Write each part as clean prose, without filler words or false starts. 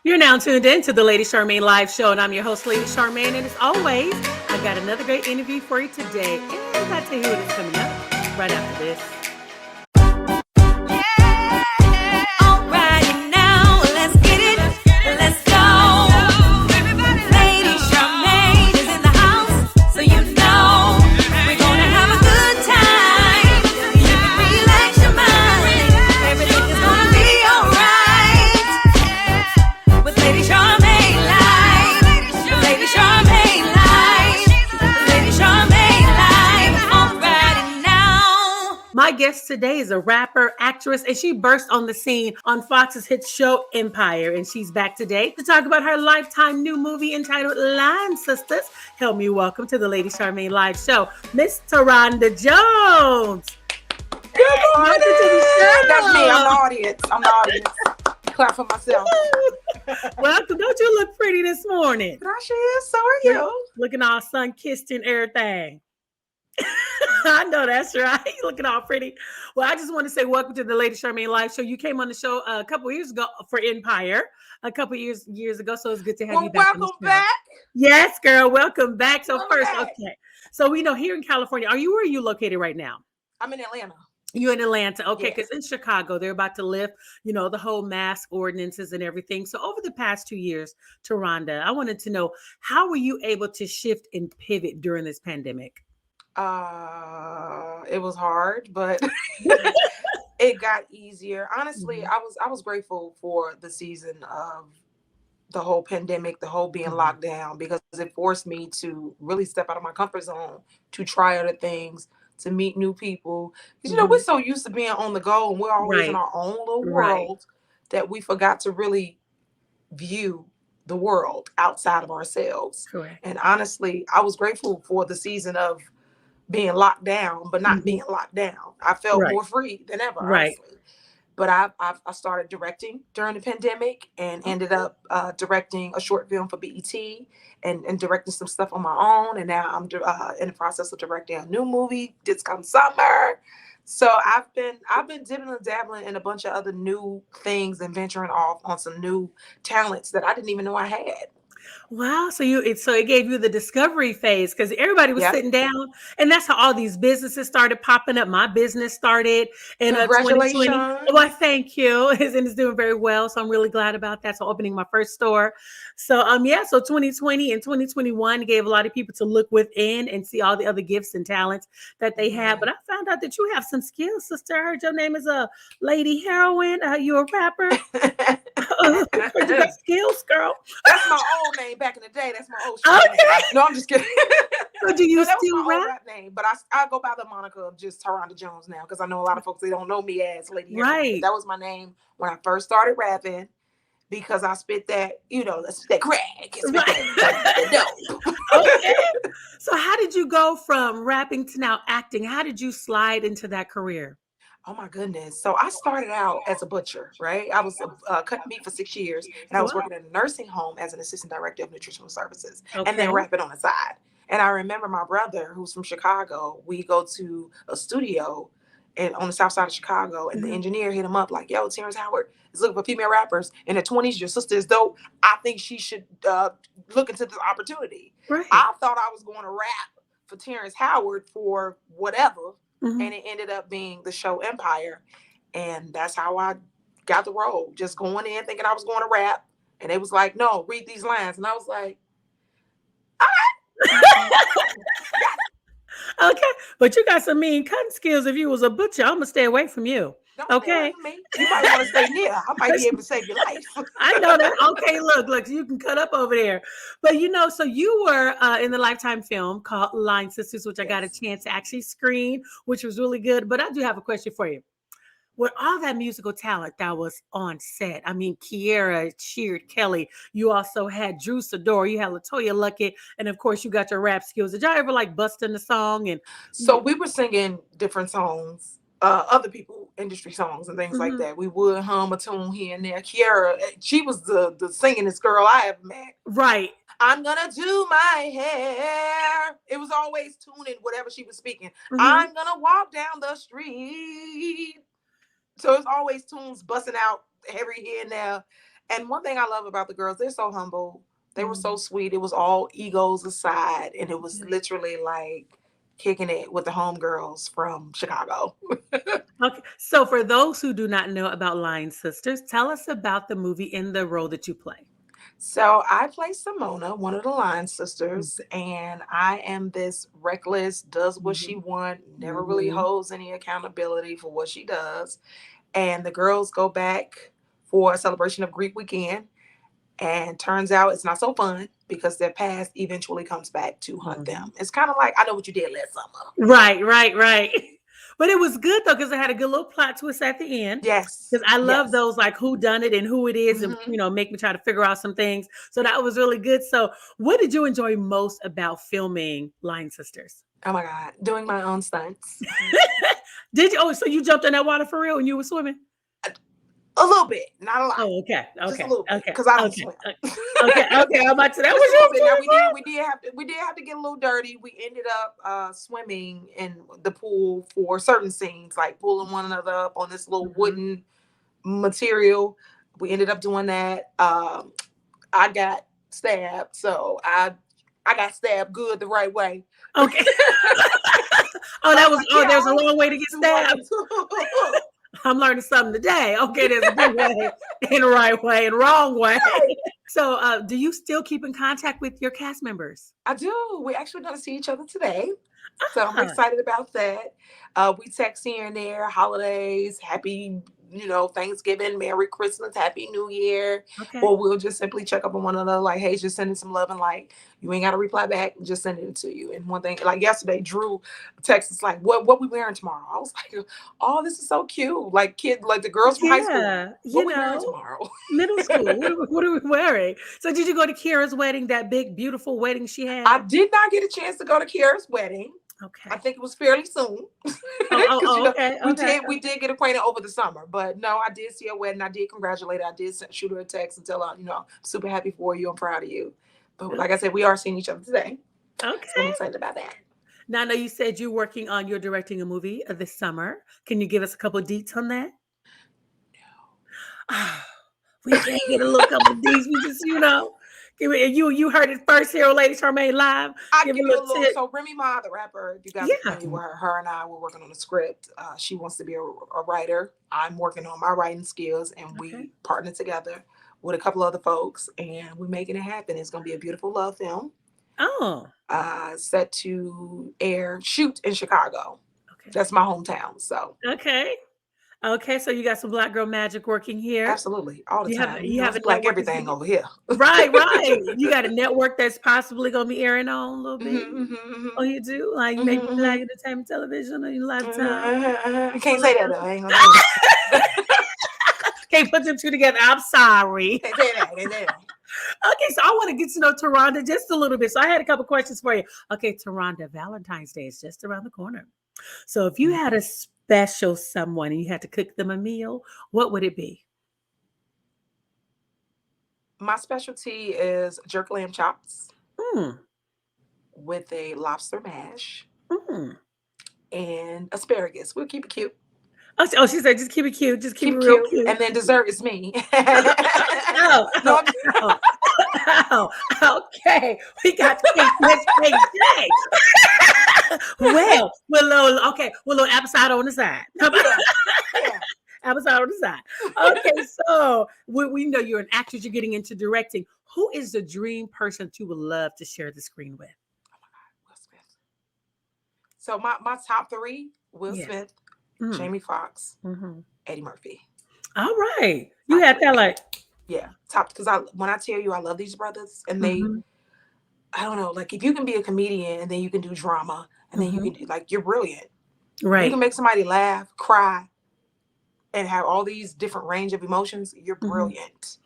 You're now tuned in to the Lady Charmaine live show, and I'm your host, Lady Charmaine. And as always, I got another great interview for you today. And I'll tell you what is coming up right after this. All right, now let's get it. Let's go. Lady Charmaine is in the house, so you know we're gonna have a good time. You can relax your mind. Everything is gonna be alright. With Lady Charmaine live. Lady Charmaine live. Lady Charmaine live. All right, now. My guest today is a rapper, actress, and she burst on the scene on Fox's hit show Empire. And she's back today to talk about her lifetime new movie entitled Lyon Sisters. Help me welcome to the Lady Charmaine live show, Miss Taronda Jones. Good morning. Welcome to the show. That's me. I'm the audience. Clap for myself. Welcome. Don't you look pretty this morning? Gracias. So are you? Looking all sun-kissed and everything. I know that's right. You looking all pretty. Well, I just want to say welcome to the Lady Charmaine live show. You came on the show a couple of years ago for Empire, a couple of years ago. So it's good to have you back. Welcome back. Yes, girl. Welcome back. So Welcome first, back. okay. So we know here in California, where are you located right now? I'm in Atlanta. You're in Atlanta. Okay, Yes. because in Chicago, they're about to lift, the whole mask ordinances and everything. So over the past 2 years, Taronda, I wanted to know, how were you able to shift and pivot during this pandemic? It was hard, but it got easier. Honestly, I was grateful for the season of the whole pandemic, the whole being locked down, because it forced me to really step out of my comfort zone, to try other things, to meet new people. Because we're so used to being on the go, and we're always in Right. our own little Right. world that we forgot to really view the world outside of ourselves. Correct. And honestly, I was grateful for the season of being locked down, but not being locked down. I felt Right. more free than ever, Right. honestly. But I started directing during the pandemic and ended up directing a short film for BET and directing some stuff on my own. And now I'm in the process of directing a new movie this come summer. So I've been dipping and dabbling in a bunch of other new things and venturing off on some new talents that I didn't even know I had. Wow. So it gave you the discovery phase, because everybody was Yep. sitting down, and that's how all these businesses started popping up. My business started in 2020. Congratulations. Well, and it's doing very well. So I'm really glad about that. So opening my first store. So so 2020 and 2021 gave a lot of people to look within and see all the other gifts and talents that they have. But I found out that you have some skills, sister. I heard your name is a Lady Heroine. You a rapper? You got skills, girl. That's my old name back in the day. That's my old shit name. No, I'm just kidding. So do you that was still my old rap? rap name, but I go by the moniker of just Taronda Jones now, because I know a lot of folks, they don't know me as Lady Heroine. Right. That was my name when I first started rapping, because I spit that, let's spit that crack. Spit that dope. Okay. So how did you go from rapping to now acting? How did you slide into that career? Oh my goodness. So I started out as a butcher, right? I was cutting meat for 6 years, and I was working in a nursing home as an assistant director of nutritional services, and then rapping on the side. And I remember my brother, who's from Chicago, we go to a studio on the south side of Chicago, and the engineer hit him up like, yo, Terrence Howard is looking for female rappers in her 20s. Your sister is dope. I think she should look into this opportunity. Right. I thought I was going to rap for Terrence Howard for whatever. And it ended up being the show Empire. And that's how I got the role. Just going in thinking I was going to rap. And it was like, no, read these lines. And I was like, all right. Okay. But you got some mean cutting skills. If you was a butcher, I'm going to stay away from you. Don't stay away from me. You might want to stay near. I might be able to save your life. I know that. Okay, look, you can cut up over there. But so you were in the Lifetime film called Lyon Sisters, which I got a chance to actually screen, which was really good. But I do have a question for you. With all that musical talent that was on set, I mean, Kiera cheered Kelly. You also had Drew Sidor, you had LaToya Luckett, and of course, you got your rap skills. Did y'all ever bust in the song? And so we were singing different songs, other people, industry songs and things like that. We would hum a tune here and there. Kiera, she was the singingest girl I ever met. Right. I'm gonna do my hair. It was always tuning whatever she was speaking. I'm gonna walk down the street. So it's always tunes busting out every here and there. And one thing I love about the girls, they're so humble. They were so sweet. It was all egos aside, and it was literally like kicking it with the homegirls from Chicago. Okay. So for those who do not know about Lyon Sisters, tell us about the movie and the role that you play. So I play Simona, one of the Lyon Mhm. sisters, and I am this reckless, does what she Mhm. want, never really Mhm. holds any accountability for what she does. And the girls go back for a celebration of Greek weekend, and turns out it's not so fun because their past eventually comes back to hunt them. Mhm. It's kind of like I know what you did last summer. Right, right, right. But it was good though because it had a good little plot twist at the end. Yes, Because I love yes. those like who done it and who it is, and Hmm. make me try to figure out some things. So that was really good. So, what did you enjoy most about filming Lyon Sisters? Oh my God, doing my own stunts. Did you? Oh, so you jumped in that water for real and you were swimming? A little bit, not a lot, Oh, okay, just a okay, little bit, okay, because I don't okay, swim. okay, okay. I'm about to. That Just a little was bit. Now your first. we did have to get a little dirty. We ended up swimming in the pool for certain scenes, like pulling one another up on this little Mhm. wooden material. We ended up doing that. I got stabbed, so I got stabbed good the right way. Okay. Oh, So I that was was. like, Oh, yeah, there's I a don't long way to get do one stabbed. and two. I'm learning something today. Okay, there's a good way and a right way and wrong way. Right. So, do you still keep in contact with your cast members? I do. We're actually going to see each other today. So I'm Ah, excited about that. We text here and there, holidays, happy, Thanksgiving, Merry Christmas, Happy New Year. okay. Or we'll just simply check up on one another, like, hey, just sending some love and like you ain't gotta reply back, just sending it to you. And one thing, like yesterday, Drew texted us like, what we wearing tomorrow? I was like, oh, this is so cute. Like the girls from high school. Yeah, What we wearing tomorrow? middle school. What are we wearing? So, did you go to Kira's wedding? That big, beautiful wedding she I had. did not get a chance to go to Kiara's wedding. I Okay. think it was fairly soon Oh, oh, because oh, okay, we okay. did we did get acquainted over the summer. But no, I did see her wedding. I did congratulate her. I did shoot her a text and tell her, super happy for you. I'm proud of you. But like I said, we are seeing each other today, so I'm Okay. excited about that. Now, I know you said you're directing a movie this summer. Can you give us a couple of deets on that? Ah, we can't get a little couple of deets. We just, give it. You heard it first here on Lady Charmaine Live. I'll Give a give you little a little. tip. So Remy Ma, the rapper, if you guys are Yeah. familiar with her, her and I were working on a script. She wants to be a writer. I'm working on my writing skills, and Okay. we partnered together with a couple other folks, and we're making it happen. It's going to be a beautiful love film. Oh. Set to shoot in Chicago. Okay. That's my hometown. So Okay. Okay. So you got some Black girl magic working here. absolutely, all the You have time. you have It's a black network that's everything getting over here. right, right. You got a network that's possibly gonna be airing on a little bit. Hmm, hmm, Oh, you do? Like hmm, maybe hmm, Black Entertainment Television on your lifetime. I can't say Like, that though. I ain't gonna say that. can't put them two together. I'm sorry. Can't say that. Can't say that. Okay, so I want to get to know Taronda just a little bit. So I had a couple questions for you. Okay, Taronda, Valentine's Day is just around the corner. So if you had a special someone and you had to cook them a meal, what would it be? My specialty is jerk lamb chops Mm, with a lobster mash mm. and asparagus. We'll keep it cute. Oh, she said, just keep it cute. Just keep it Keep it real cute. cute. And then dessert is me. Oh, No, oh, oh, oh, okay. We got cake next day. Okay. Well, little apple cider on the side. How about yeah, yeah. apple cider on the side? Okay, so we know you're an actress. You're getting into directing. Who is the dream person that you would love to share the screen with? Will Smith. So my top three: Will Yeah. Smith, Mm, Jamie Foxx, mhm. Eddie Murphy. All right. You Top had three. that like. Yeah, top because when I tell you I love these brothers and Mhm, I don't know, like if you can be a comedian and then you can do drama and then you mhm. can do like you're brilliant. If you can Right. make somebody laugh, cry, and have all these different range of emotions, you're Mhm. brilliant.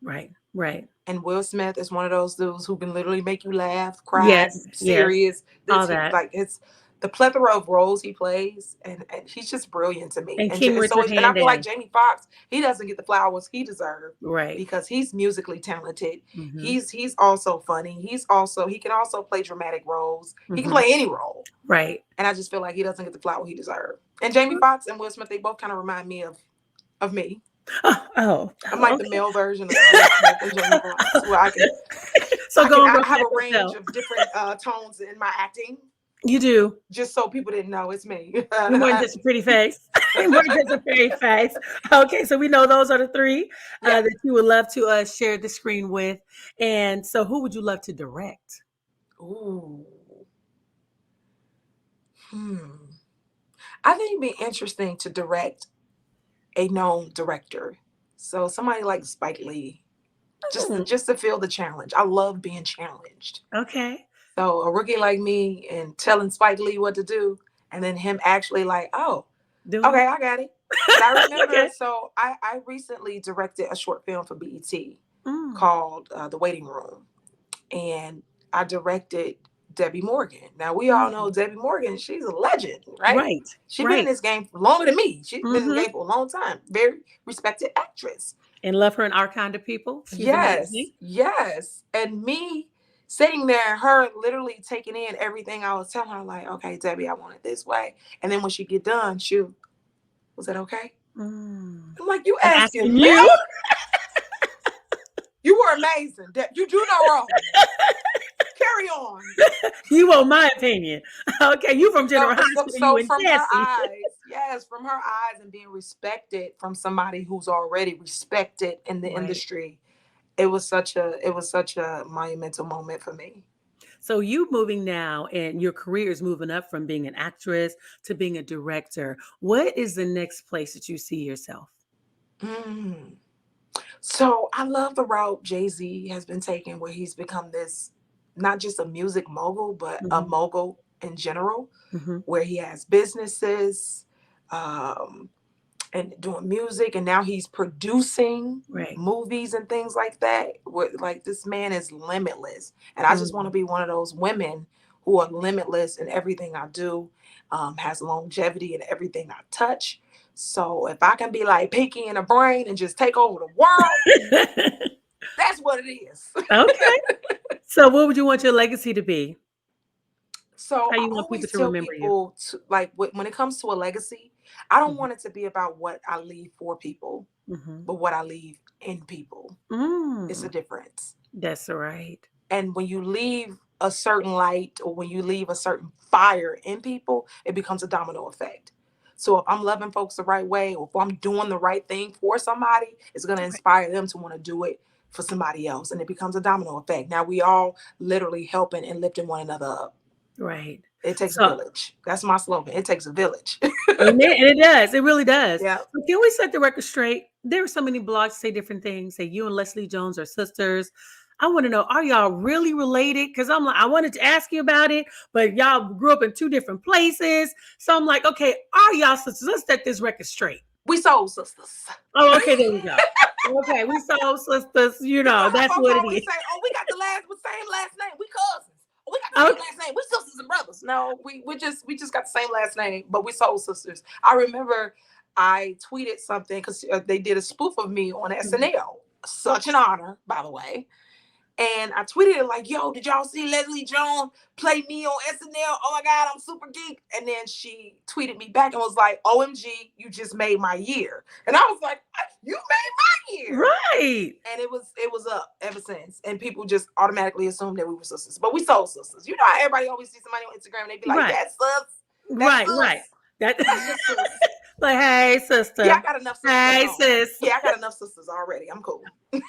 Right. Right. And Will Smith is one of those dudes who can literally make you laugh, cry, Yes. Yes. serious. All This he that. like it's the plethora of roles he plays, and he's just brilliant to me. And King And so Richard and I feel like Handan. Jamie Foxx, he doesn't get the flowers he deserves Right. because he's musically talented. Mhm. He's also funny. He can also play dramatic roles. He can Mhm. play any role, Right. and I just feel like he doesn't get the flower he deserves. And Jamie Foxx and Will Smith, they both kind of remind me of me. I'm like the male version of Will Smith and Jamie Foxx, where So go on, I have a range of different tones in my acting. You do. Just so people didn't know it's me. You're more than just a pretty face. More than just a pretty face. Okay, so we know those are the three that you would love to share the screen with. And so who would you love to direct? Ooh. I think it'd be interesting to direct a known director. So somebody like Spike Lee. Just to feel the challenge. I love being challenged. Okay. So a rookie like me and telling Spike Lee what to do, and then him actually like, oh, okay, I got it. But I remember, so I recently directed a short film for BET called The Waiting Room. And I directed Debbie Morgan. Now, we all know Debbie Morgan. She's a legend, right? Right. She's been in this game for longer than me. She's been in the game for a long time. Very respected actress. And love her and Our Kind of People. She's yes. amazing. Yes. And me sitting there, her literally taking in everything I was telling her, like, okay, Debbie, I want it this way. And then when she get done, was that okay? I'm like, you asking me? You were amazing. You do no wrong. Carry on. You want my opinion. Okay, you from General Hospital. So from her eyes, from her eyes and being respected from somebody who's already respected in the industry, it was such a monumental moment for me. So you moving now and your career is moving up from being an actress to being a director. What is the next place that you see yourself? So I love the route Jay-Z has been taking, where he's become this, not just a music mogul, but a mogul in general, where he has businesses and doing music, and now he's producing movies and things like that. Like, this man is limitless, and I just want to be one of those women who are limitless in everything I do, has longevity in everything I touch. So if I can be like Pinky in the Brain and just take over the world, that's what it is. Okay. So what would you want your legacy to be? So how you want people to remember you? Like, when it comes to a legacy, I don't want it to be about what I leave for people, but what I leave in people. It's a difference. That's right. And when you leave a certain light, or when you leave a certain fire in people, it becomes a domino effect. So if I'm loving folks the right way, or if I'm doing the right thing for somebody, it's going to inspire them to want to do it for somebody else. And it becomes a domino effect. Now we all literally helping and lifting one another up. Right. It takes a village. That's my slogan. It takes a village. And it does. It really does. Yeah. So can we set the record straight? There are so many blogs say different things. Say you and Leslie Jones are sisters. I want to know, are y'all really related? Because I'm like, I wanted to ask you about it, but y'all grew up in two different places. So I'm like, okay, are y'all sisters? Let's set this record straight. We soul sisters. Oh, okay, there we go. Okay, we soul sisters. You know, that's what it is. Say, oh, we got the same last name. We cousins. Oh, we got the same last name. We sisters and brothers. No, we just got the same last name, but we soul sisters. I remember I tweeted something because they did a spoof of me on SNL. Such an honor, by the way. And I tweeted it like, yo, did y'all see Leslie Jones play me on SNL? Oh my God, I'm super geek. And then she tweeted me back and was like, OMG, you just made my year. And I was like, you made my year. Right. And it was up ever since. And people just automatically assumed that we were sisters. But we soul sisters. You know how everybody always sees somebody on Instagram and they be like, that's sis. Right. That's just sis. Like, hey, sister. Yeah, I got enough sisters. Hey, sis. Yeah, I got enough sisters already. I'm cool.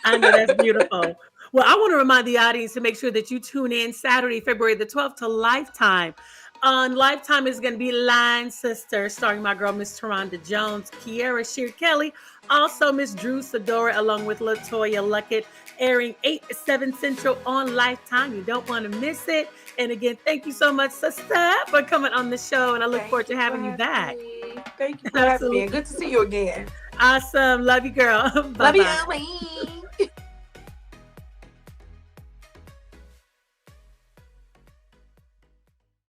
I know, that's beautiful. Well, I want to remind the audience to make sure that you tune in Saturday, February the 12th to Lifetime. On Lifetime is going to be Lyon Sisters, starring my girl, Miss Taronda Jones, Kiera Shear Kelly, also Miss Drew Sidora, along with LaToya Luckett, airing 8 to 7 Central on Lifetime. You don't want to miss it. And again, thank you so much, sister, for coming on the show. And I look forward to having you back. Thank you for having me. And good to see you again. Awesome. Love you, girl. Bye-bye. Love you.